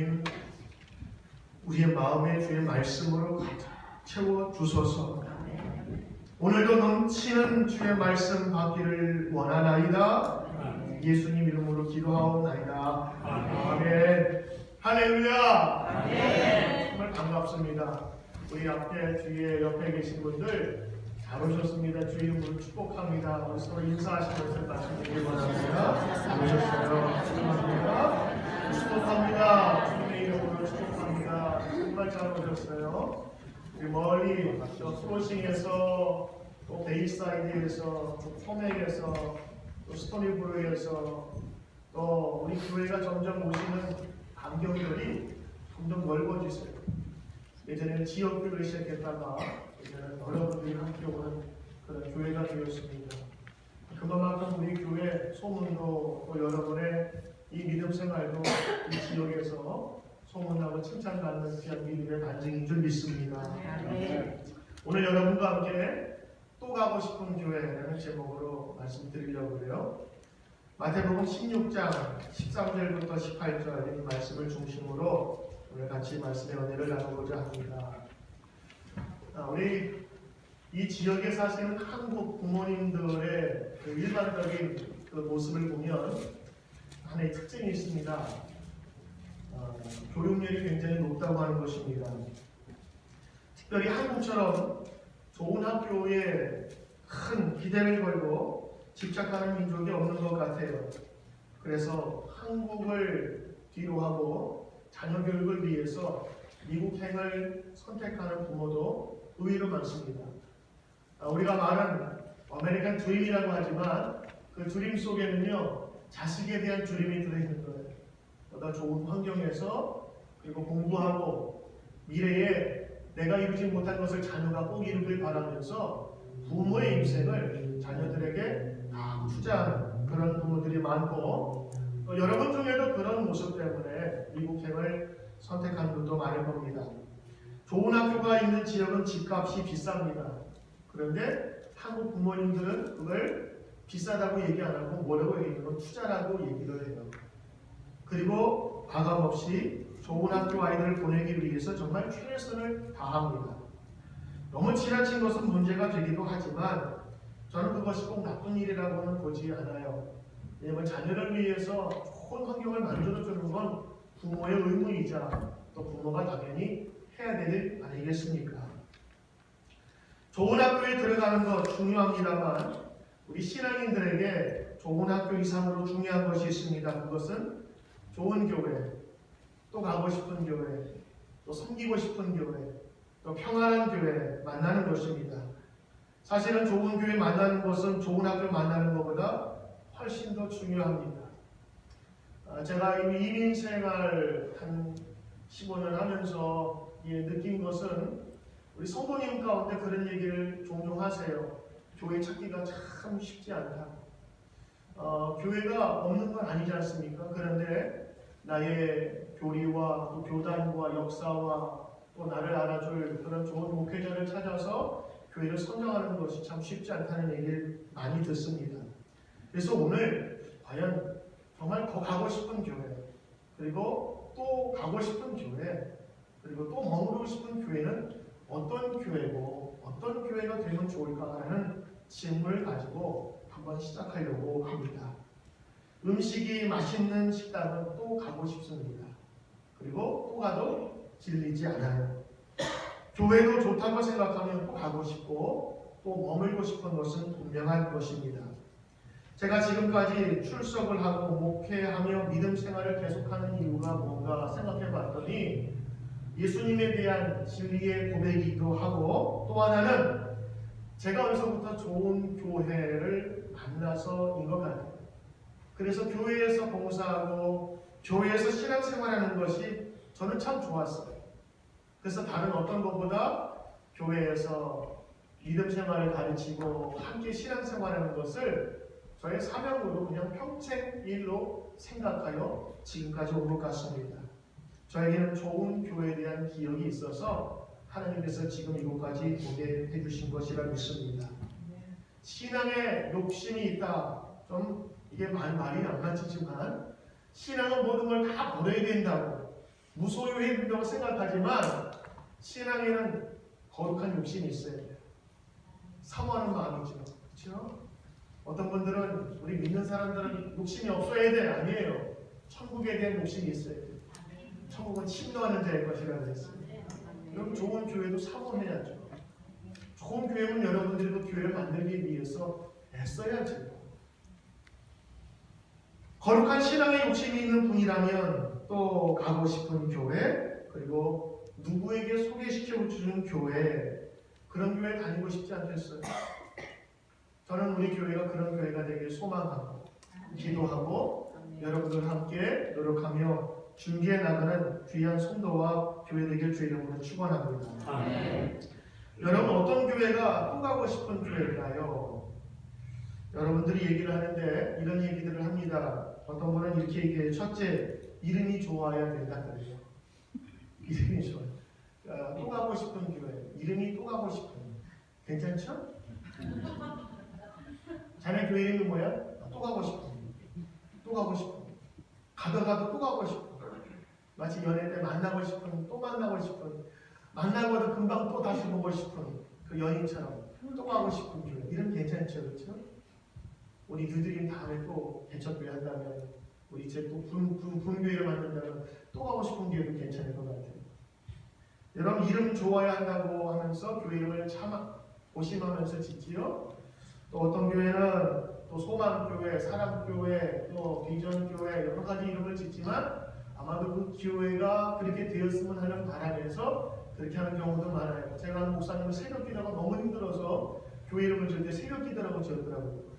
주님, 우리의 마음에 주의 말씀으로 가득 채워 주소서. 오늘도 넘치는 주의 말씀 받기를 원하나이다. 예수님 이름으로 기도하옵나이다. 아멘. 할렐루야. 정말 반갑습니다. 우리 앞에 주위에 옆에 계신 분들 잘 오셨습니다. 주 이름으로 축복합니다. 우리 서로 인사하시면서 말씀드리기 원합니다. 잘 오셨어요. 축복합니다. 축복합니다. 주님의 이름으로 축복합니다. 정말 잘 오셨어요. 우리 멀리 크로싱에서 또 베이사이드에서 또 포맥에서 또 스토니브루에서 또 우리 교회가 점점 오시는 반경들이 점점 넓어지세요. 예전에는 지역교회를 시작했다가 이제는 여러분들이 함께 오는 그런 교회가 되었습니다. 그만큼 우리 교회 소문도 또 여러분의 이 믿음 생활도 이 지역에서 소문나고 칭찬받는 귀한 믿음의 반증인 줄 믿습니다. 오늘 여러분과 함께 또 가고 싶은 교회라는 제목으로 말씀드리려고 해요. 마태복음 16장 13절부터 18절 이 말씀을 중심으로 오늘 같이 말씀의 은혜를 나누고자 합니다. 우리 이 지역에 사시는 한국 부모님들의 그 일반적인 그 모습을 보면 하나의 특징이 있습니다. 교육열이 굉장히 높다고 하는 것입니다. 특별히 한국처럼 좋은 학교에 큰 기대를 걸고 집착하는 민족이 없는 것 같아요. 그래서 한국을 뒤로하고 자녀 교육을 위해서 미국행을 선택하는 부모도 의외로 많습니다. 우리가 말하는 아메리칸 드림이라고 하지만 그 드림 속에는요 자식에 대한 드림이 들어있는 거예요. 보다 좋은 환경에서 그리고 공부하고 미래에 내가 이루지 못한 것을 자녀가 꼭 이루길 바라면서 부모의 인생을 자녀들에게 다 투자하는 그런 부모들이 많고 또 여러분 중에도 그런 모습 때문에 미국행을 선택한 분도 많을 겁니다. 좋은 학교가 있는 지역은 집값이 비쌉니다. 그런데 한국 부모님들은 그걸 비싸다고 얘기 안 하고 뭐라고 얘기하면 투자라고 얘기를 해요. 그리고 과감없이 좋은 학교 아이들을 보내기 위해서 정말 최선을 다합니다. 너무 지나친 것은 문제가 되기도 하지만 저는 그것이 꼭 나쁜 일이라고는 보지 않아요. 왜냐하면 자녀를 위해서 좋은 환경을 만들어주는 건 부모의 의무이자 또 부모가 당연히 해야 될 일 아니겠습니까? 좋은 학교에 들어가는 것 중요합니다만 우리 신앙인들에게 좋은 학교 이상으로 중요한 것이 있습니다. 그것은 좋은 교회, 또 가고 싶은 교회, 또 섬기고 싶은 교회, 또 평안한 교회 만나는 것입니다. 사실은 좋은 교회 만나는 것은 좋은 학교 만나는 것보다 훨씬 더 중요합니다. 제가 이민 생활 한 15년 하면서 느낀 것은 우리 성도님 가운데 그런 얘기를 종종 하세요. 교회 찾기가 참 쉽지 않다. 교회가 없는 건 아니지 않습니까? 그런데 나의 교리와 또 교단과 역사와 또 나를 알아줄 그런 좋은 목회자를 찾아서 교회를 선정하는 것이 참 쉽지 않다는 얘기를 많이 듣습니다. 그래서 오늘 과연 정말 더 가고 싶은 교회, 그리고 또 가고 싶은 교회, 그리고 또 머무르고 싶은 교회는 어떤 교회고 어떤 교회가 되면 좋을까 하는 질문을 가지고 한번 시작하려고 합니다. 음식이 맛있는 식당은 또 가고 싶습니다. 그리고 또 가도 질리지 않아요. 교회도 좋다고 생각하면 또 가고 싶고 또 머물고 싶은 것은 분명한 것입니다. 제가 지금까지 출석을 하고 목회하며 믿음 생활을 계속하는 이유가 뭔가 생각해 봤더니 예수님에 대한 진리의 고백이기도 하고 또 하나는 제가 어디서부터 좋은 교회를 만나서인 것 같아요. 그래서 교회에서 봉사하고 교회에서 신앙생활하는 것이 저는 참 좋았어요. 그래서 다른 어떤 것보다 교회에서 믿음 생활을 가르치고 함께 신앙생활하는 것을 저의 사명으로 그냥 평생 일로 생각하여 지금까지 온 것 같습니다. 저에게는 좋은 교회에 대한 기억이 있어서 하나님께서 지금 이곳까지 오게 해주신 것이라 믿습니다. 신앙에 욕심이 있다. 좀 이게 말이 안 맞지만 신앙은 모든 걸 다 버려야 된다고 무소유해 된다고 생각하지만 신앙에는 거룩한 욕심이 있어야 돼요. 사모하는 마음이죠. 그렇죠? 어떤 분들은 우리 믿는 사람들은 욕심이 없어야 돼. 아니에요. 천국에 대한 욕심이 있어야 돼요. 천국은 침노하는 자의 것이라 그랬어요. 여러분 좋은 교회도 사모해야죠. 좋은 교회는 여러분들이 그 교회를 만들기 위해서 애써야죠. 거룩한 신앙에 욕심이 있는 분이라면 또 가고 싶은 교회, 그리고 누구에게 소개시켜 주는 교회, 그런 교회 다니고 싶지 않겠어요? 저는 우리 교회가 그런 교회가 되길 소망하고 기도하고 여러분들 함께 노력하며 준비해 나가는 귀한 성도와 교회 되길 주의 이름으로 축원합니다. 여러분 어떤 교회가 또 가고 싶은 교회일까요? 여러분들이 얘기를 하는데 이런 얘기들을 합니다. 어떤 분은 이렇게 얘기해요. 첫째, 이름이 좋아야 된다 그래요. 이름이 좋아요. 또 가고 싶은 교회, 이름이 또 가고 싶은. 괜찮죠? 자네 교회 이름이 뭐야? 또 가고 싶은. 또 가고 싶은. 가도 또 가고 싶은. 마치 연애 때 만나고 싶은, 또 만나고 싶은, 만나고도 금방 또 다시 보고 싶은 그 연인처럼 또 가고 싶은 교회. 이름 괜찮죠, 그렇죠? 우리 뉴드림 다음에 또 개척교회 한다면, 우리 이제 또 분교회를 만든다면 또 가고 싶은 교회도 괜찮을 것 같아요. 여러분 이름 좋아야 한다고 하면서 교회 이름을 참 고심하면서 짓지요. 또 어떤 교회는 또 소망교회, 사랑교회, 또 비전교회 여러 가지 이름을 짓지만 아마도 그 교회가 그렇게 되었으면 하는 바람에서 그렇게 하는 경우도 많아요. 제가 아는 목사님은 새벽기도가 너무 힘들어서 교회 이름을 지을 때 새벽기도라고 지었더라고요.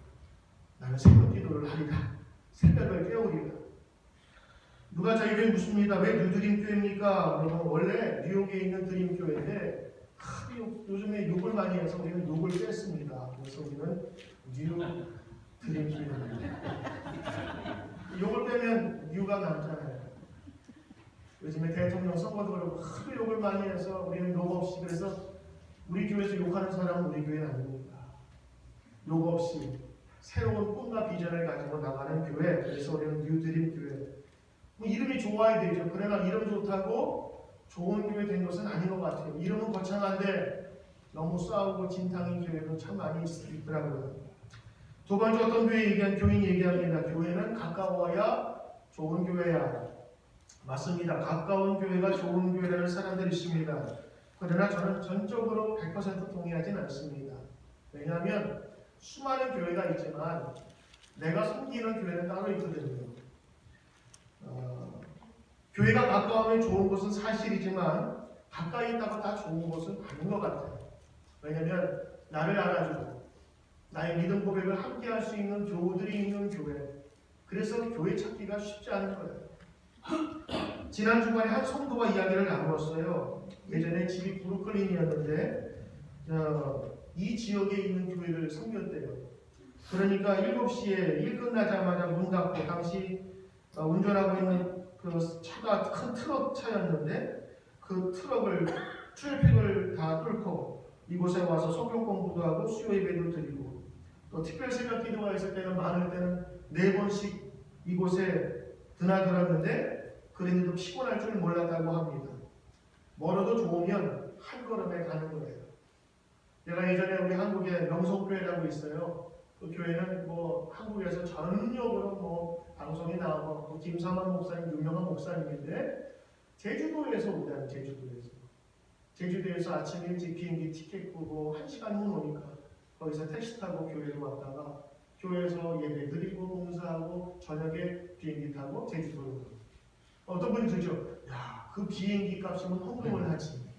나는 새벽기도를 하리라. 새벽을 깨우리라. 누가 저희 교회 묻습니다. 왜 뉴드림 교회입니까? 그러면 원래 뉴욕에 있는 드림 교회인데 요즘에 욕을 많이 해서 우리는 욕을 뺐습니다. 그래서 우리는 뉴 드림 교회입니다. 욕을 빼면 뉴가 남잖아요. 요즘에 대통령 선거도 그렇고 하도 욕을 많이 해서 우리는 욕 없이, 그래서 우리 교회에서 욕하는 사람은 우리 교회는 아닙니다. 욕 없이 새로운 꿈과 비전을 가지고 나가는 교회, 그래서 우리는 뉴드림 교회. 뭐 이름이 좋아야 되죠. 그러나 이름 좋다고 좋은 교회 된 것은 아닌 것 같아요. 이름은 거창한데 너무 싸우고 진탕인 교회도 참 많이 있더라고요. 두 번째 어떤 교회 교인 얘기합니다. 교회는 가까워야 좋은 교회야. 맞습니다. 가까운 교회가 좋은 교회라는 사람들이 있습니다. 그러나 저는 전적으로 100% 동의하진 않습니다. 왜냐하면 수많은 교회가 있지만 내가 섬기는 교회는 따로 있거든요. 교회가 가까우면 좋은 것은 사실이지만 가까이 있다고 다 좋은 것은 아닌 것 같아요. 왜냐하면 나를 알아주고 나의 믿음 고백을 함께 할 수 있는 교우들이 있는 교회, 그래서 교회 찾기가 쉽지 않은 거예요. 지난 주간에 한 성도와 이야기를 나누었어요. 예전에 집이 브루클린이었는데 이 지역에 있는 교회를 섬겼대요. 그러니까 7시에 일 끝나자마자 문 닫고, 당시 운전하고 있는 그 차가 큰 트럭 차였는데 그 트래픽을 다 뚫고 이곳에 와서 성경 공부도 하고 수요 예배도 드리고, 또 특별 새벽 기도가 있을 때는 많을 때는 4번씩 이곳에 드나들었는데 그런데도 피곤할 줄 몰랐다고 합니다. 멀어도 좋으면 한 걸음에 가는 거예요. 내가 예전에 우리 한국에 명성교회라고 있어요. 그 교회는 뭐 한국에서 전역으로 방송에 나오고 김삼환 목사님 유명한 목사님인데 제주도에서 오잖아요. 제주도에서 아침 일찍 비행기 티켓 끄고 1시간 후 오니까 거기서 택시 타고 교회로 왔다가 교회에서 예배 드리고 봉사하고 저녁에 비행기 타고 제주도로 가고. 어떤 분이 그러죠. 야, 그 비행기 값이면 헌금을 하지.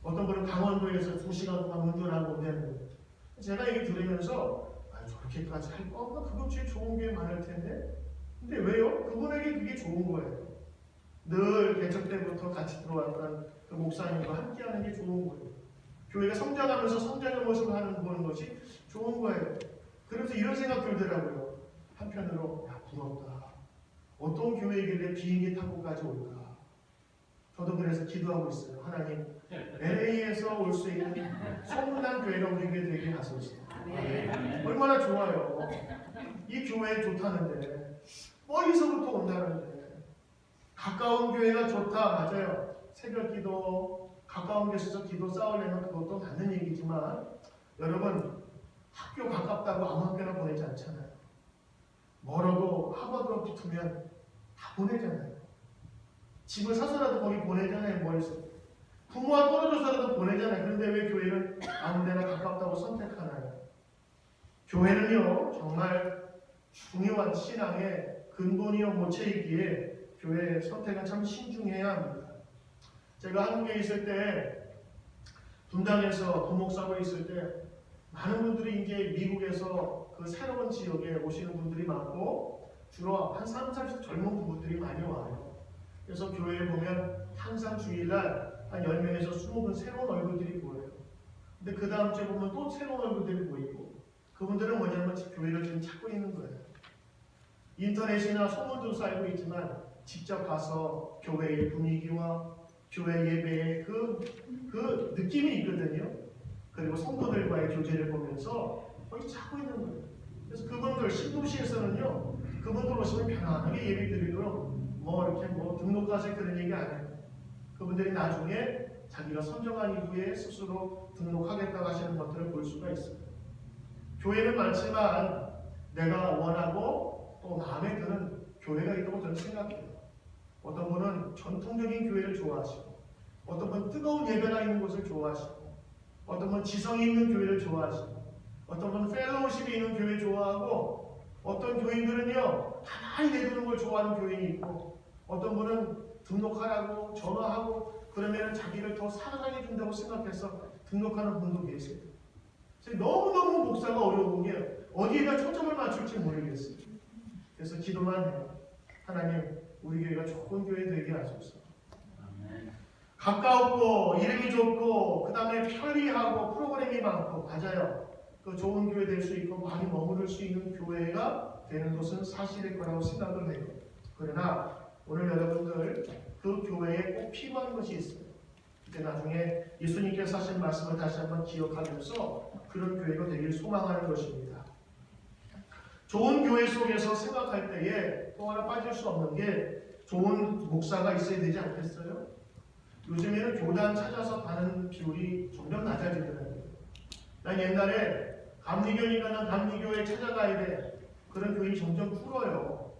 어떤 분은 강원도에서 2시간 동안 운전하고 오는 거예요. 제가 얘기 들으면서 저렇게까지 할 건가? 그것 중에 좋은 게 많을 텐데. 근데 왜요? 그분에게 그게 좋은 거예요. 늘 개척 때부터 같이 들어왔던 그 목사님과 함께하는 게 좋은 거예요. 교회가 성장하면서 성장의 모습을 보는 것이 좋은 거예요. 그래서 이런 생각 들더라고요. 한편으로 부럽다. 어떤 교회에게 비행기 타고까지 올까? 저도 그래서 기도하고 있어요. 하나님, LA에서 올 수 있는 소문난 교회가 우리에게 되게 하소서. 얼마나 좋아요. 이 교회 좋다는데 멀리서부터 온다는데 가까운 교회가 좋다. 맞아요. 새벽 기도, 가까운 곳에서 기도 싸우려면 그것도 맞는 얘기지만 여러분 학교 가깝다고 아무 학교나 보내지 않잖아요. 멀어도 하버드로 붙으면 다 보내잖아요. 집을 사서라도 거기 보내잖아요. 멀리서. 부모와 떨어져서라도 보내잖아요. 그런데 왜 교회는 아무 데나 가깝다고 선택하나요? 교회는요 정말 중요한 신앙의 근본이요 모체이기에 교회 선택은 참 신중해야 합니다. 제가 한국에 있을 때 분당에서 부목사로 있을 때 많은 분들이 이제 미국에서 그 새로운 지역에 오시는 분들이 많고 주로 한 30, 40 젊은 부부들이 많이 와요. 그래서 교회에 보면 항상 주일날 한 10명에서 20분 새로운 얼굴들이 보여요. 근데 그 다음 주에 보면 또 새로운 얼굴들이 보이고 그분들은 뭐냐면 교회를 지금 찾고 있는 거예요. 인터넷이나 소문도 쌓이고 있지만 직접 가서 교회의 분위기와 교회 예배의 그 느낌이 있거든요. 그리고 성도들과의 교제를 보면서 거기 찾고 있는 거예요. 그래서 그분들 신도시에서는요 그분들 오시면 편안하게 예배 드리도록 이렇게 등록하세요 그런 얘기 안 해요. 그분들이 나중에 자기가 선정한 이후에 스스로 등록하겠다고 하시는 것들을 볼 수가 있어요. 교회는 많지만 내가 원하고 또 마음에 드는 교회가 있다고 저는 생각해요. 어떤 분은 전통적인 교회를 좋아하시고 어떤 분은 뜨거운 예배가 있는 곳을 좋아하시고 어떤 분은 지성이 있는 교회를 좋아하시고 어떤 분은 펠로우십이 있는 교회 좋아하고 어떤 교인들은요 가만히 내두는 걸 좋아하는 교인이 있고 어떤 분은 등록하라고 전화하고 그러면 자기를 더 사랑해 준다고 생각해서 등록하는 분도 계세요. 너무너무 목사가 어려운 게 어디에다 초점을 맞출지 모르겠어요. 그래서 기도만 해요. 하나님 우리 교회가 좋은 교회 되게 하소서. 가까웠고 이름이 좋고 그 다음에 편리하고 프로그램이 많고 맞아요. 그 좋은 교회 될 수 있고 많이 머무를 수 있는 교회가 되는 것은 사실일 거라고 생각을 해요. 그러나 오늘 여러분들 그 교회에 꼭 필요한 것이 있어요. 그때 나중에 예수님께서 하신 말씀을 다시 한번 기억하면서 그런 교회가 되길 소망하는 것입니다. 좋은 교회 속에서 생각할 때에 또 하나 빠질 수 없는 게 좋은 목사가 있어야 되지 않겠어요? 요즘에는 교단 찾아서 가는 비율이 점점 낮아지더라고요. 난 옛날에 감리교니까 감리교에 찾아가야 돼. 그런 교인이 점점 줄어요.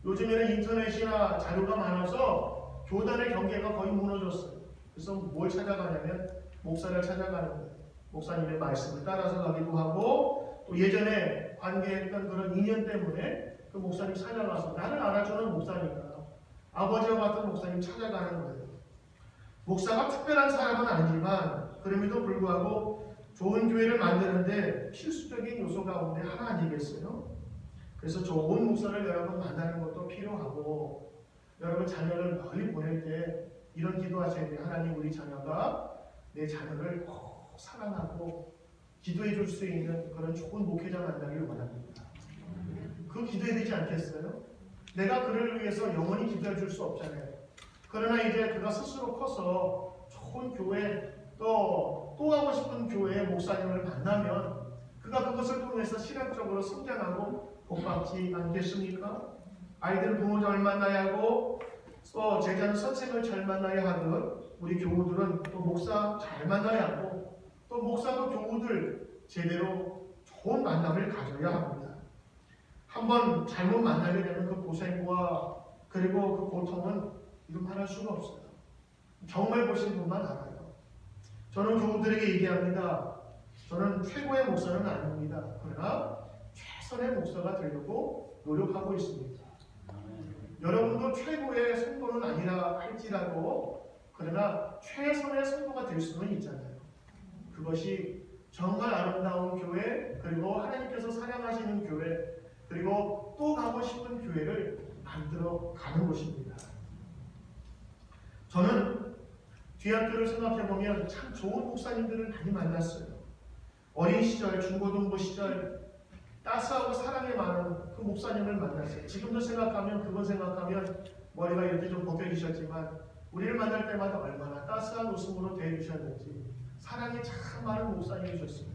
요즘에는 인터넷이나 자료가 많아서 교단의 경계가 거의 무너졌어요. 그래서 뭘 찾아가냐면 목사를 찾아가는 거예요. 목사님의 말씀을 따라서 가기도 하고 또 예전에 관계했던 그런 인연 때문에 그 목사님 찾아가서 나를 알아주는 목사니까 아버지와 같은 목사님 찾아가는 거예요. 목사가 특별한 사람은 아니지만 그럼에도 불구하고 좋은 교회를 만드는데 필수적인 요소 가운데 하나 아니겠어요? 그래서 좋은 목사를 여러분 만나는 것도 필요하고 여러분 자녀를 멀리 보낼 때 이런 기도하셔야 돼요. 하나님 우리 자녀가 내 자녀를 꼭 사랑하고 기도해 줄 수 있는 그런 좋은 목회자 만나기를 원합니다. 그 기도해야 되지 않겠어요? 내가 그를 위해서 영원히 기도해 줄 수 없잖아요. 그러나 이제 그가 스스로 커서 좋은 교회 또 가고 싶은 교회의 목사님을 만나면 그가 그것을 통해서 신학적으로 성장하고 복받지 않겠습니까? 아이들은 부모 잘 만나야 하고 또 제자는 선생을 잘 만나야 하듯 우리 교우들은 또 목사 잘 만나야 하고 또 목사도 교우들 제대로 좋은 만남을 가져야 합니다. 한번 잘못 만나게 되면 그 고생과 그리고 그 고통은 이름할 수가 없어요. 정말 보신 분만 알아요. 저는 교우들에게 얘기합니다. 저는 최고의 목사는 아닙니다. 그러나 최선의 목사가 되려고 노력하고 있습니다. 여러분도 최고의 성도는 아니라 할지라도 그러나 최선의 성도가 될 수는 있잖아요. 그것이 정말 아름다운 교회 그리고 하나님께서 사랑하시는 교회 그리고 또 가고 싶은 교회를 만들어 가는 것입니다. 저는 뒤학교를 생각해보면 참 좋은 목사님들을 많이 만났어요. 어린 시절, 중고등부 시절 따스하고 사랑이 많은 그 목사님을 만났어요. 지금도 생각하면 그건 생각하면 머리가 이렇게 좀 벗겨지셨지만 우리를 만날 때마다 얼마나 따스한 웃음으로 대해주셨는지 사랑이 참 많은 목사님이셨어요.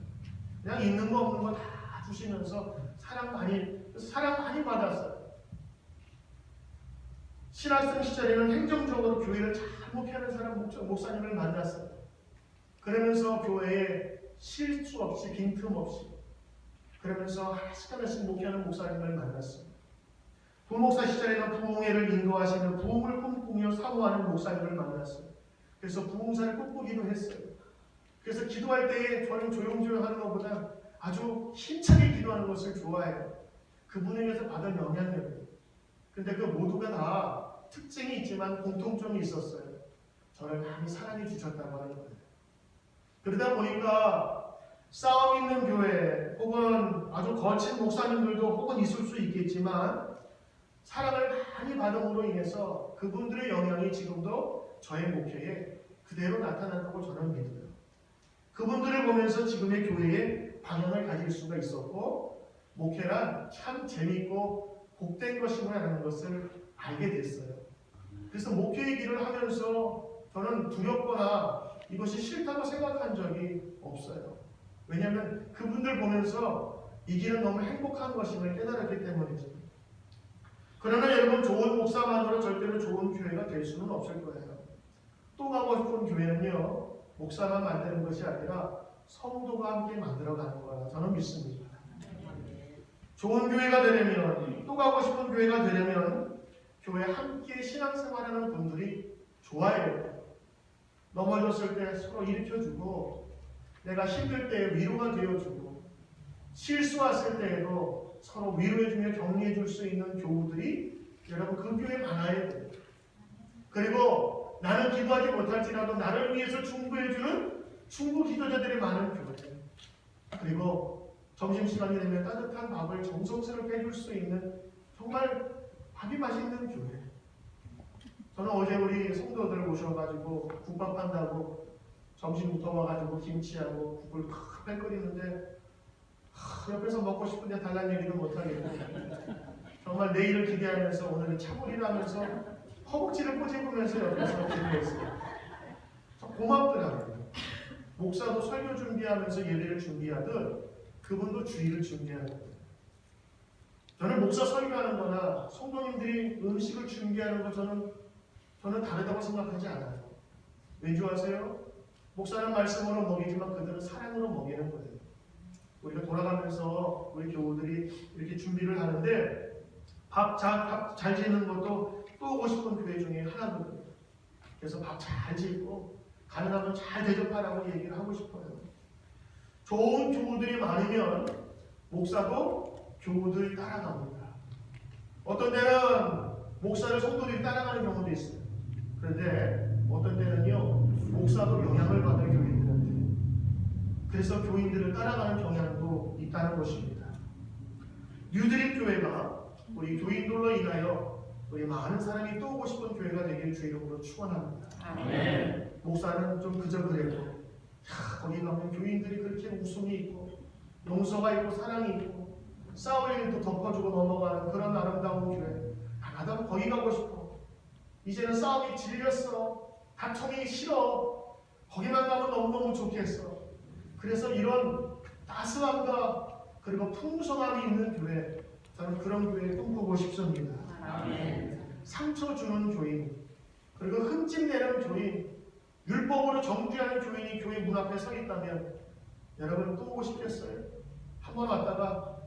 그냥 있는 거 없는 거 다 주시면서 사랑 많이 받았어요. 신학생 시절에는 행정적으로 교회를 잘 목회하는 사람 목사님을 만났어요. 그러면서 교회에 실수 없이 빈틈없이 그러면서 하나씩 목회하는 목사님을 만났어요. 부목사 시절에는 부흥회를 인도하시며 부흥을 꿈꾸며 사모하는 목사님을 만났어요. 그래서 부흥사를 꿈꾸기도 했어요. 그래서 기도할 때에 저는 조용조용 하는 것보다 아주 힘차게 기도하는 것을 좋아해요. 그분에게서 받은 영향력이에요. 근데 그 모두가 다 특징이 있지만 공통점이 있었어요. 저를 많이 사랑해 주셨다고 하는 거예요. 그러다 보니까 싸움 있는 교회 혹은 아주 거친 목사님들도 혹은 있을 수 있겠지만 사랑을 많이 받음으로 인해서 그분들의 영향이 지금도 저의 목회에 그대로 나타난다고 저는 믿어요. 그분들을 보면서 지금의 교회에 방향을 가질 수가 있었고 목회란 참 재미있고 복된 것이구나라는 것을 알게 됐어요. 그래서 목회의 길을 하면서 저는 두렵거나 이것이 싫다고 생각한 적이 없어요. 왜냐하면 그분들 보면서 이 길은 너무 행복한 것임을 깨달았기 때문이죠. 그러나 여러분 좋은 목사만으로 절대로 좋은 교회가 될 수는 없을 거예요. 또 가고 싶은 교회는요. 목사만 만드는 것이 아니라 성도가 함께 만들어가는 거라 저는 믿습니다. 좋은 교회가 되려면 또 가고 싶은 교회가 되려면 교회 함께 신앙생활하는 분들이 좋아야 돼요. 넘어졌을 때 서로 일으켜주고 내가 힘들 때 위로가 되어주고 실수했을 때에도 서로 위로해주며 격려해줄 수 있는 교우들이 여러분 그 교회에 많아야 돼요. 그리고 나는 기도하지 못할지라도 나를 위해서 충고해주는 충고 기도자들이 많은 교회. 그리고 점심시간이 되면 따뜻한 밥을 정성스럽게 해줄 수 있는 정말 밥이 맛있는 교회. 저는 어제 우리 성도들 오셔가지고 국밥 한다고 점심부터 와가지고 김치하고 국을 크게 끓이는데 옆에서 먹고 싶은데 달라는 얘기도 못하겠고 정말 내일을 기대하면서 오늘은 참으리라 하면서 허벅지를 꼬집으면서 옆에서 기도했어요. 고맙더라고요. 목사도 설교 준비하면서 예배를 준비하듯 그분도 주일을 준비하는 거예요. 저는 목사 설교하는 거나 성도님들이 음식을 준비하는 거 저는 다르다고 생각하지 않아요. 왠지 아세요? 목사는 말씀으로 먹이지만 그들은 사랑으로 먹이는 거예요. 우리가 돌아가면서 우리 교우들이 이렇게 준비를 하는데 밥 잘 짓는 것도 또 오고 싶은 교회 중에 하나거든요. 그래서 밥 잘 짓고 가능하면 잘 대접하라고 얘기를 하고 싶어요. 좋은 교우들이 많으면 목사도 교우들 따라갑니다. 어떤 때는 목사를 성도들이 따라가는 경우도 있어요. 그런데 어떤 때는요 목사도 영향을 받는 교인들한테 그래서 교인들을 따라가는 경향도 있다는 것입니다. 뉴드림 교회가 우리 교인들로 인하여 우리 많은 사람이 또 오고 싶은 교회가 되길 주 이름으로 축원합니다. 아멘. 목사는 좀 그저 그래도 거기 가면 교인들이 그렇게 웃음이 있고 용서가 있고 사랑이 있고 싸울 일도 덮어주고 넘어가는 그런 아름다운 교회. 나도 거기 가고 싶어. 이제는 싸움이 질렸어. 다툼이 싫어. 거기만 가면 너무너무 좋겠어. 그래서 이런 따스함과 그리고 풍성함이 있는 교회, 저는 그런 교회에 꿈꾸고 싶습니다. 아멘. 상처 주는 교인, 그리고 흠집내는 교인, 율법으로 정죄하는 교인이 교회 문 앞에 서 있다면 여러분 또 오고 싶겠어요? 한번 왔다가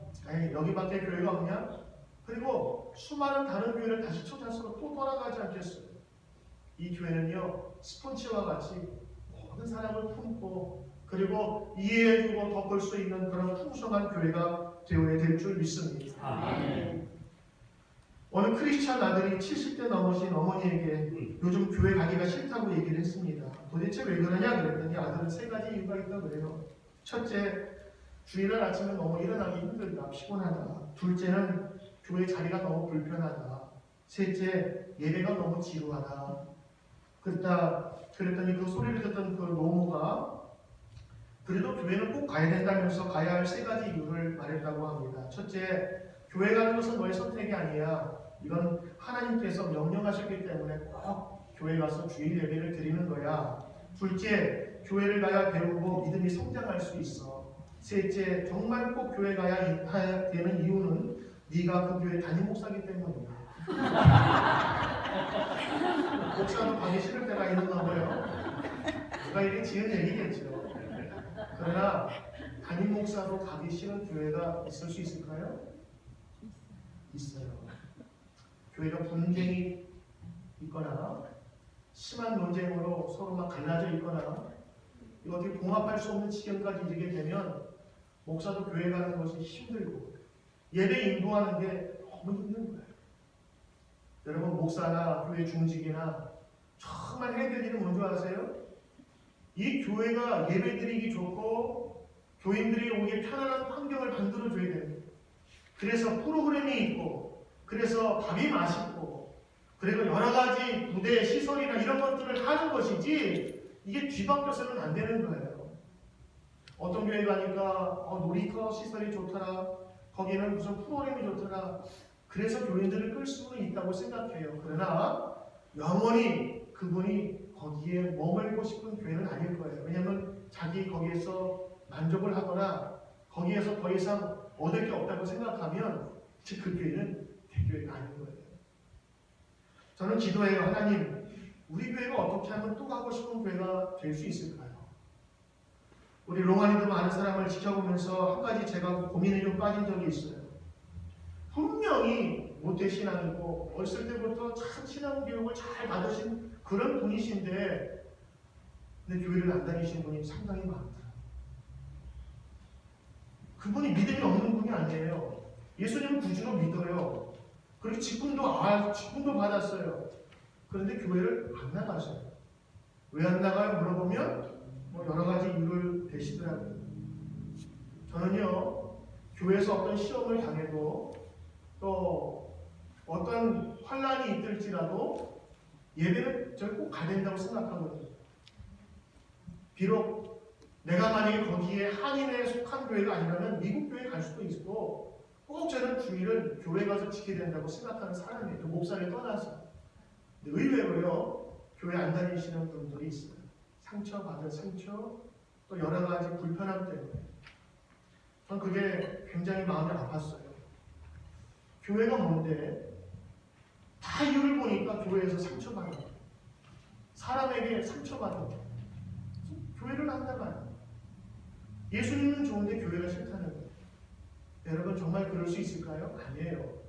여기밖에 교회가 없냐? 그리고 수많은 다른 교회를 다시 찾아서 또 돌아가지 않겠어요? 이 교회는요 스폰지와 같이 모든 사람을 품고 그리고 이해해주고 덮을 수 있는 그런 풍성한 교회가 되어야 될 줄 믿습니다. 아멘. 어느 크리스찬 아들이 70대 넘으신 어머니에게 요즘 교회 가기가 싫다고 얘기를 했습니다. 도대체 왜 그러냐 그랬더니 아들은 3가지 이유가 있다고 그래요. 첫째, 주일날 아침에 너무 일어나기 힘들다, 피곤하다. 둘째는 교회 자리가 너무 불편하다. 셋째, 예배가 너무 지루하다. 그랬더니 그 소리를 듣던 그 노모가 그래도 교회는 꼭 가야 된다면서 가야 할 3가지 이유를 말했다고 합니다. 첫째, 교회 가는 것은 너의 선택이 아니야. 이건 하나님께서 명령하셨기 때문에 꼭 교회 가서 주일 예배를 드리는 거야. 둘째, 교회를 가야 배우고 믿음이 성장할 수 있어. 셋째, 정말 꼭 교회 가야 되는 이유는 네가 그 교회 담임 목사이기 때문이야. 목사도 가기 싫을 때가 있는가 봐요. 누가 이렇게 지은 얘기겠죠. 그러나 담임 목사도 가기 싫은 교회가 있을 수 있을까요? 있어요. 교회가 분쟁이 있거나 심한 논쟁으로 서로 막 갈라져 있거나 이거 어떻게 봉합할 수 없는 지경까지 이르게 되면 목사도 교회 가는 것이 힘들고 예배 인도하는 게 너무 힘든 거예요. 여러분 목사나 교회 중직이나 정말 해야 될 일은 뭔지 아세요? 이 교회가 예배드리기 좋고 교인들이 오기 편안한 환경을 만들어줘야 됩니다. 그래서 프로그램이 있고 그래서 밥이 맛있고 그리고 여러 가지 무대 시설이나 이런 것들을 하는 것이지 이게 뒤바뀌어서는 안 되는 거예요. 어떤 교회 가니까 놀이터 시설이 좋더라, 거기는 무슨 프로그램이 좋더라, 그래서 교인들을 끌 수는 있다고 생각해요. 그러나 영원히 그분이 거기에 머물고 싶은 교회는 아닐 거예요. 왜냐하면 자기 거기에서 만족을 하거나 거기에서 더 이상 얻을 게 없다고 생각하면 그 교회는 대교회가 아닌 거예요. 저는 기도해요. 하나님, 우리 교회가 어떻게 하면 또 가고 싶은 교회가 될 수 있을까요? 우리 롱안이도 많은 사람을 지켜보면서 한 가지 제가 고민에 좀 빠진 적이 있어요. 분명히 모태신앙이고 어렸을 때부터 참 신앙교육을 잘 받으신 그런 분이신데 근데 교회를 안 다니신 분이 상당히 많더라고요. 그분이 믿음이 없는 분이 아니에요. 예수님은 구주로 믿어요. 그리고 직분도 받았어요. 그런데 교회를 안 나가셔요. 왜 안 나가요? 물어보면 여러 가지 이유를 대시더라고요. 저는요, 교회에서 어떤 시험을 당해도 또 어떤 환란이 있을지라도 예배는 저는 꼭 가야 된다고 생각하거든요. 비록 내가 만약에 거기에 한인에 속한 교회가 아니라면 미국 교회에 갈 수도 있고 꼭 저는 주일을 교회 가서 지켜야 된다고 생각하는 사람이에요. 목사를 떠나서. 근데 의외로요, 교회 안 다니시는 분들이 있어요. 상처받은 상처, 또 여러 가지 불편함 때문에. 전 그게 굉장히 마음이 아팠어요. 교회가 뭔데? 다 이유를 보니까 교회에서 상처받은 거예요. 사람에게 상처받은 거예요. 교회를 안 나가요. 예수님은 좋은데 교회가 싫다는 거예요. 여러분 정말 그럴 수 있을까요? 아니에요.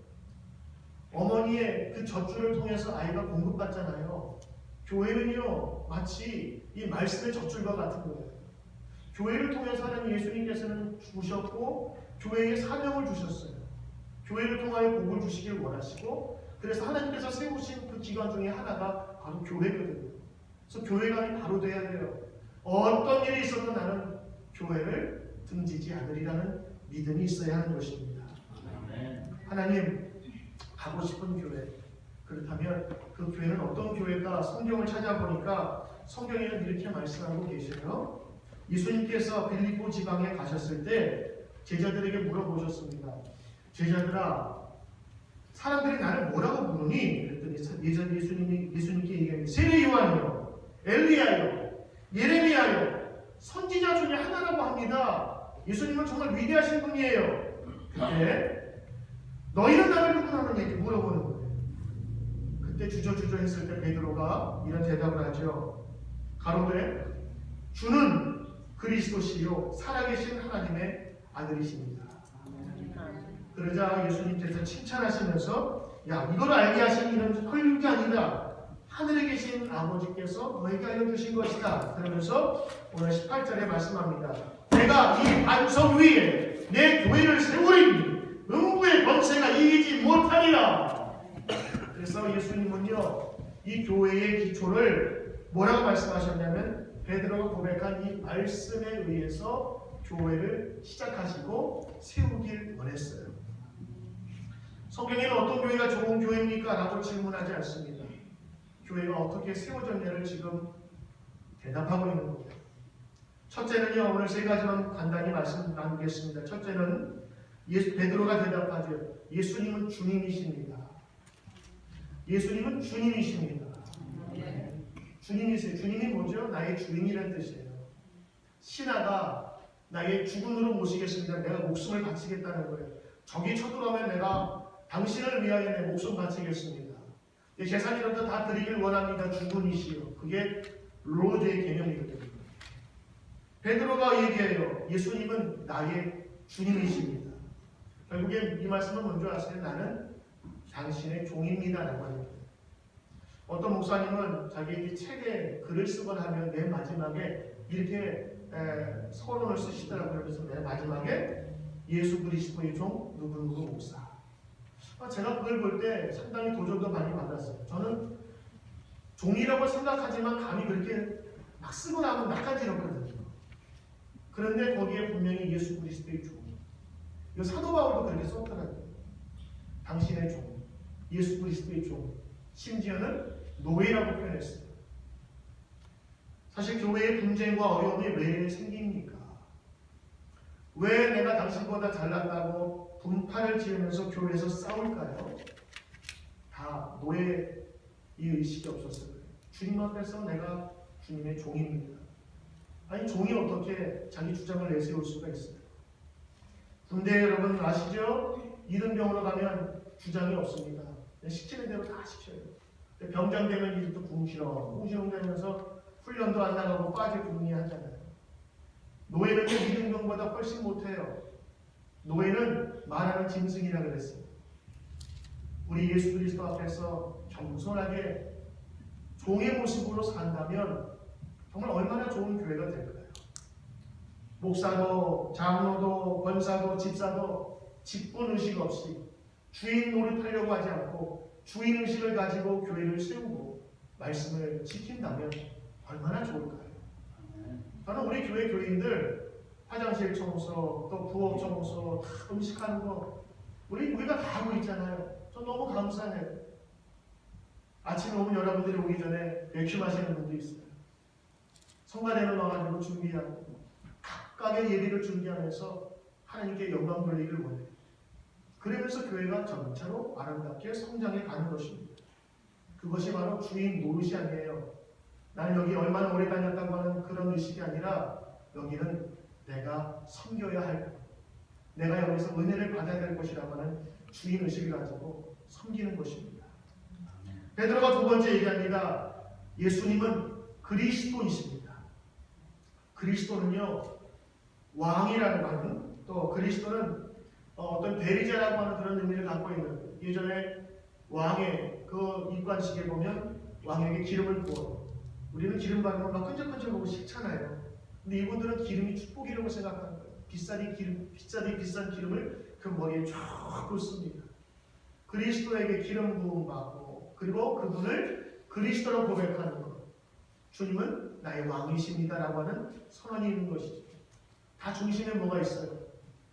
어머니의 그 젖줄을 통해서 아이가 공급받잖아요. 교회는요, 마치 이 말씀의 젖줄과 같은 거예요. 교회를 통해서 하나님 예수님께서는 죽으셨고 교회에 사명을 주셨어요. 교회를 통하여 복을 주시길 원하시고 그래서 하나님께서 세우신 그 기관 중에 하나가 바로 교회거든요. 그래서 교회관이 바로 돼야 돼요. 어떤 일이 있어도 나는 교회를 등지지 않으리라는 믿음이 있어야 하는 것입니다. 하나님, 가고 싶은 교회. 그렇다면 그 교회는 어떤 교회가 성경을 찾아보니까 성경에는 이렇게 말씀하고 계셔요. 예수님께서 빌립보 지방에 가셨을 때 제자들에게 물어보셨습니다. 제자들아, 사람들이 나를 뭐라고 부르니? 그랬더니 예수님께 얘기하니 세례 요한이요, 엘리야요, 예레미야요, 선지자 중에 하나라고 합니다. 예수님은 정말 위대하신 분이에요. 그때 너희는 나를 누구라는 얘기 물어보는 거예요. 그때 주저주저 했을 때 베드로가 이런 대답을 하죠. 가로되 주는 그리스도시요 살아계신 하나님의 아들이십니다. 그러자 예수님께서 칭찬하시면서 야, 이걸 알게 하신 이는 헐육이 아니라 하늘에 계신 아버지께서 너에게 알려주신 것이다. 그러면서 오늘 18절에 말씀합니다. 내가 이 반석 위에 내 교회를 세우리니 음부의 권세가 이기지 못하리라. 그래서 예수님은요, 이 교회의 기초를 뭐라고 말씀하셨냐면 베드로가 고백한 이 말씀에 의해서 교회를 시작하시고 세우길 원했어요. 성경에는 어떤 교회가 좋은 교회입니까? 라고 질문하지 않습니다. 교회가 어떻게 세워졌냐를 지금 대답하고 있는 겁니다. 첫째는요, 오늘 세 가지만 간단히 말씀 나누겠습니다. 첫째는 베드로가 대답하죠. 예수님은 주님이십니다. 예수님은 주님이십니다. 주님이세요. 주님이 뭐죠? 나의 주인이라는 뜻이에요. 신하가 나의 주군으로 모시겠습니다. 내가 목숨을 바치겠다는 거예요. 적이 쳐들어오면 내가 당신을 위하여 내 목숨 바치겠습니다. 제사님부터 다 드리길 원합니다. 주군이시여. 그게 로드의 개념이거든요. 베드로가 얘기해요. 예수님은 나의 주님이십니다. 결국엔 이 말씀은 뭔지 아세요? 나는 당신의 종입니다 라고 합니다. 어떤 목사님은 자기 책에 글을 쓰거나 하면 맨 마지막에 이렇게 서론을 쓰시더라고요. 그래서 맨 마지막에 예수 그리스도의 종 누구누구 목사. 제가 그걸 볼 때 상당히 도전도 많이 받았어요. 저는 종이라고 생각하지만 감히 그렇게 막 쓰고 나면 낯간지럽거든요. 그런데 거기에 분명히 예수 그리스도의 종. 이 사도 바울도 그렇게 썼더라고요. 당신의 종, 예수 그리스도의 종. 심지어는 노예라고 표현했어요. 사실 교회의 분쟁과 어려움이 왜 생깁니까? 왜 내가 당신보다 잘났다고 분파를 지으면서 교회에서 싸울까요? 다 노예 이 의식이 없었어요. 주님 앞에서 내가 주님의 종입니다. 아니 종이 어떻게 자기 주장을 내세울 수가 있어요? 군대 여러분 아시죠? 이등병으로 가면 주장이 없습니다. 시키는 대로 다 시켜요. 병장 되면 이제 또 궁시렁 되면서 훈련도 안 나가고 빠져 굶니 하잖아요. 노예는 이등병보다 훨씬 못해요. 노예는 말하는 짐승이라 그랬어요. 우리 예수 그리스도 앞에서 겸손하게 종의 모습으로 산다면 정말 얼마나 좋은 교회가 될까요? 목사도 장로도 권사도 집사도 직분의식 없이 주인 노릇하려고 하지 않고 주인의식을 가지고 교회를 세우고 말씀을 지킨다면 얼마나 좋을까요? 저는 우리 교회 교인들 화장실 청소, 또 부엌 청소, 음식하는 거 우리가 다 하고 있잖아요. 저 너무 감사해요. 아침에 오면 여러분들이 오기 전에 맥주 마시는 분도 있어요. 성가대는 와가지고 준비하고 각각의 예비를 준비하면서 하나님께 영광 돌리기를 원해요. 그러면서 교회가 점차로 아름답게 성장해 가는 것입니다. 그것이 바로 주인 노릇이 아니에요. 나는 여기 얼마나 오래 다녔다고 하는 그런 의식이 아니라 여기는 내가 섬겨야 할 것, 내가 여기서 은혜를 받아야 될 것이라고 하는 주인 의식을 가지고 섬기는 것입니다. 베드로가 두 번째 얘기합니다. 예수님은 그리스도이십니다. 그리스도는요 왕이라고 하는, 또 그리스도는 어떤 대리자라고 하는 그런 의미를 갖고 있는, 예전에 왕의 그 입관식에 보면 왕에게 기름을 부어요. 우리는 기름 바르면 막 끈적끈적하고 싫잖아요. 근데 이분들은 기름이 축복이라고 생각하는 거예요. 비싼 기름을 그 머리에 쫙 붓습니다. 그리스도에게 기름 부음 받고, 그리고 그분을 그리스도로 고백하는 것. 주님은 나의 왕이십니다라고 하는 선언이 있는 것이죠. 다 중심에 뭐가 있어요?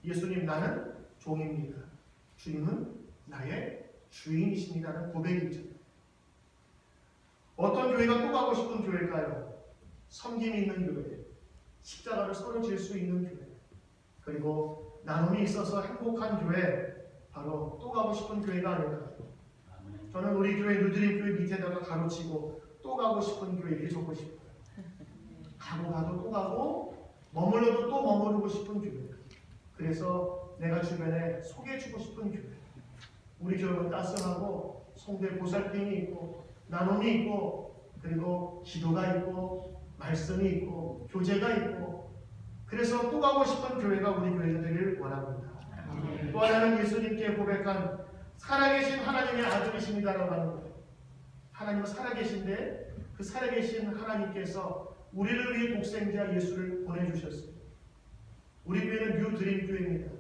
예수님 나는 종입니다. 주님은 나의 주인이십니다라는 고백이 있죠. 어떤 교회가 또 가고 싶은 교회일까요? 섬김이 있는 교회, 십자가를 서로 질 수 있는 교회, 그리고 나눔이 있어서 행복한 교회, 바로 또 가고 싶은 교회가 아닐까요? 저는 우리 교회 누드림 교회 밑에다가 가로치고 또 가고 싶은 교회 이렇게 적고 싶어요. 가도 또 가고 머물러도 또 머무르고 싶은 교회. 그래서 내가 주변에 소개해주고 싶은 교회. 우리 교회는 따스하고 성도의 보살핌이 있고 나눔이 있고 그리고 기도가 있고 말씀이 있고 교제가 있고, 그래서 또 가고 싶은 교회가 우리 교회가 되기를 원합니다. 또 하나는 예수님께 고백한 살아계신 하나님의 아들이십니다라고 하는 거예요. 하나님은 살아계신데 그 살아계신 하나님께서 우리를 위해 독생자 예수를 보내주셨어요. 우리 교회는 뉴 드림 교회입니다.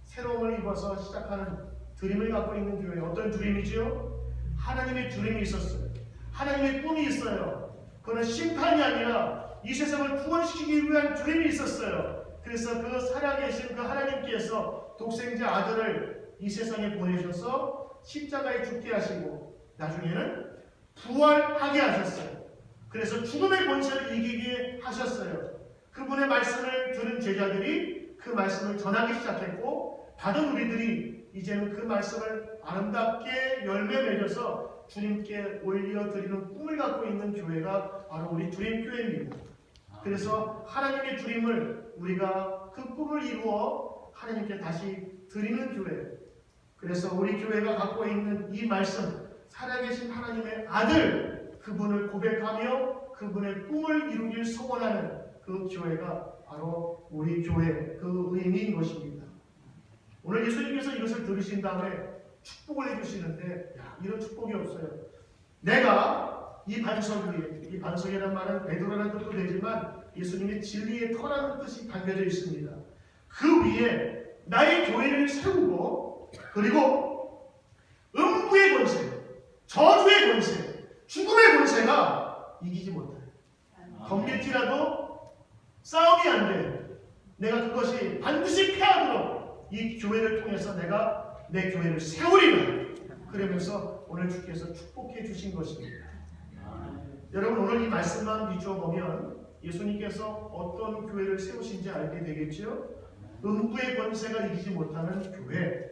새로움을 입어서 시작하는 드림을 갖고 있는 교회. 어떤 드림이지요? 하나님의 드림이 있었어요. 하나님의 꿈이 있어요. 그건 심판이 아니라 이 세상을 구원시키기 위한 드림이 있었어요. 그래서 그 살아계신 그 하나님께서 독생자 아들을 이 세상에 보내셔서 십자가에 죽게 하시고 나중에는 부활하게 하셨어요. 그래서 죽음의 권세를 이기게 하셨어요. 그분의 말씀을 들은 제자들이 그 말씀을 전하기 시작했고, 받은 우리들이 이제는 그 말씀을 아름답게 열매 맺어서 주님께 올려드리는 꿈을 갖고 있는 교회가 바로 우리 드림교회입니다. 그래서 하나님의 드림을 우리가 그 꿈을 이루어 하나님께 다시 드리는 교회. 그래서 우리 교회가 갖고 있는 이 말씀, 살아계신 하나님의 아들, 그분을 고백하며 그분의 꿈을 이루길 소원하는 그 교회가 바로 우리 교회 그 의미인 것입니다. 오늘 예수님께서 이것을 들으신 다음에 축복을 해주시는데 이런 축복이 없어요. 내가 이 반석 위에, 이 반석이라는 말은 베드로라는 뜻도 되지만 예수님의 진리의 터라는 뜻이 담겨져 있습니다. 그 위에 나의 교회를 세우고 그리고 음부의 권세, 저주의 권세, 죽음의 권세가 이기지 못해. 덤빌지라도 싸움이 안 돼. 내가 그것이 반드시 패하도록 이 교회를 통해서 내가 내 교회를 세우리라. 그러면서 오늘 주께서 축복해 주신 것입니다. 여러분 오늘 이 말씀만 비추어 보면 예수님께서 어떤 교회를 세우신지 알게 되겠죠? 음부의 권세가 이기지 못하는 교회,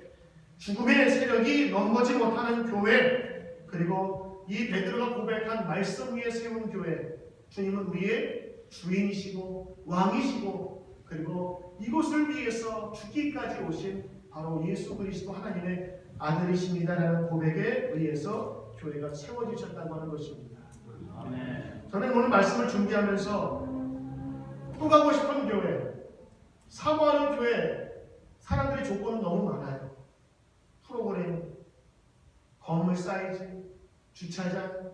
죽음의 세력이 넘보지 못하는 교회, 그리고 이 베드로가 고백한 말씀 위에 세운 교회. 주님은 우리의 주인이시고 왕이시고 그리고 이곳을 위해서 죽기까지 오신 바로 예수 그리스도 하나님의 아들이십니다라는 고백에 의해서 교회가 세워지셨다고 하는 것입니다. 저는 오늘 말씀을 준비하면서 또 가고 싶은 교회, 사모하는 교회, 사람들의 조건은 너무 많아요. 프로그램, 건물 사이즈, 주차장,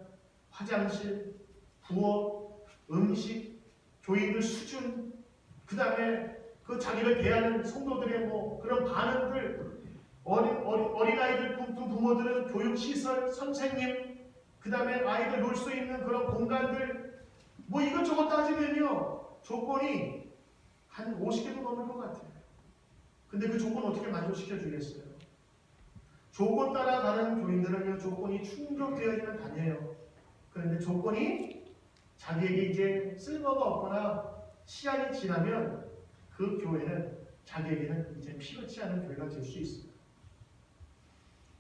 화장실, 부엌, 음식, 교인들 수준, 그 다음에 그 자기를 대하는 성도들의 뭐 그런 반응들, 어린아이들 부모들은 교육시설, 선생님, 그 다음에 아이들 놀 수 있는 그런 공간들, 뭐 이것저것 따지면요 조건이 한 50개도 넘을 것 같아요. 근데 그 조건 어떻게 만족시켜 주겠어요? 조건 따라가는 교인들은요 조건이 충족되어지면 다녀요. 그런데 조건이 자기에게 이제 쓸모가 없거나 시간이 지나면 그 교회는 자기에게는 이제 필요치 않은 교회가 될 수 있습니다.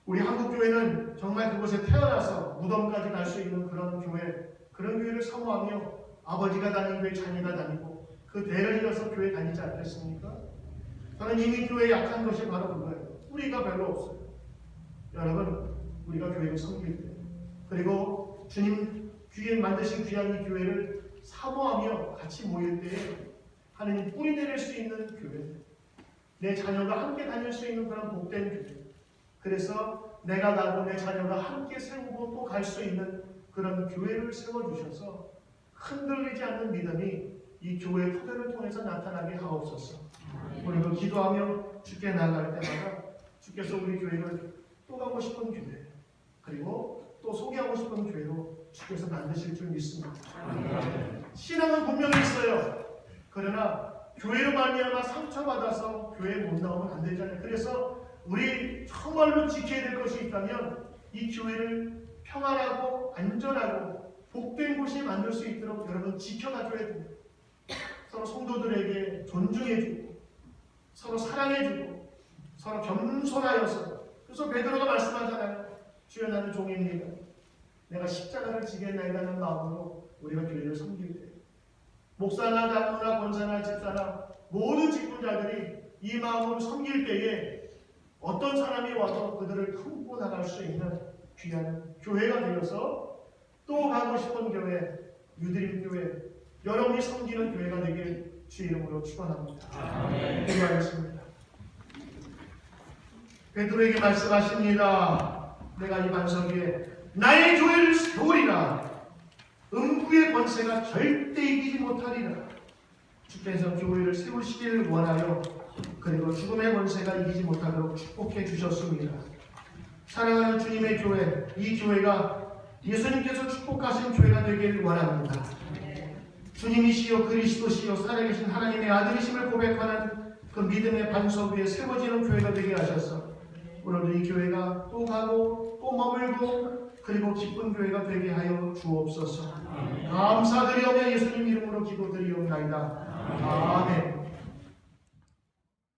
우리 한국교회는 정말 그곳에 태어나서 무덤까지 갈 수 있는 그런 교회, 그런 교회를 사모하며 아버지가 다니는 교회 자녀가 다니고 그 대를 이어서 교회 다니지 않겠습니까? 저는 이미 교회에 약한 것이 바로 그거예요. 뿌리가 별로 없어요. 여러분, 우리가 교회를 섬길 때 그리고 주님 귀에 만드신 귀한 이 교회를 사모하며 같이 모일 때에 하느님 뿌리 내릴 수 있는 교회, 내 자녀가 함께 다닐 수 있는 그런 복된 교회, 그래서 내가 가고 내 자녀가 함께 세우고 또 갈 수 있는 그런 교회를 세워주셔서 흔들리지 않는 믿음이 이 교회의 토대를 통해서 나타나게 하옵소서. 우리도 기도하며 주께 나아갈 때마다 주께서 우리 교회를 또 가고 싶은 교회 그리고 또 소개하고 싶은 교회로 주께서 만드실 줄 믿습니다. 신앙은 분명히 있어요. 그러나 교회로 말미암아 상처받아서 교회에 못 나오면 안 되잖아요. 그래서 우리 정말로 지켜야 될 것이 있다면 이 교회를 평안하고 안전하고 복된 곳이 만들 수 있도록 여러분 지켜가줘야 됩니다. 서로 성도들에게 존중해주고 서로 사랑해주고 서로 겸손하여서, 그래서 베드로가 말씀하잖아요. 주여 나는 종입니다. 내가 십자가를 지겠나이라는 마음으로 우리가 교회를 섬길 때 목사나 장로나 권사나 집사나 모든 직분자들이 이 마음으로 섬길 때에 어떤 사람이 와서 그들을 품고 나갈 수 있는 귀한 교회가 되어서 또 가고 싶은 교회, 유드림 교회, 여러분이 섬기는 교회가 되길 주 이름으로 축원합니다. 기도하겠습니다. 베드로에게 말씀하십니다. 내가 이 반석 위에 나의 교회를 세우리라. 음부의 권세가 절대 이기지 못하리라. 주께서 교회를 세우시기를 원하여 그리고 죽음의 권세가 이기지 못하도록 축복해 주셨습니다. 사랑하는 주님의 교회, 이 교회가 예수님께서 축복하신 교회가 되길 원합니다. 주님이시여 그리스도시여 살아계신 하나님의 아들이심을 고백하는 그 믿음의 반석 위에 세워지는 교회가 되게 하셔서 오늘도 이 교회가 또 가고 또 머물고 그리고 기쁜 교회가 되게 하여 주옵소서. 감사드리오며 예수님 이름으로 기도드리옵나이다. 아멘.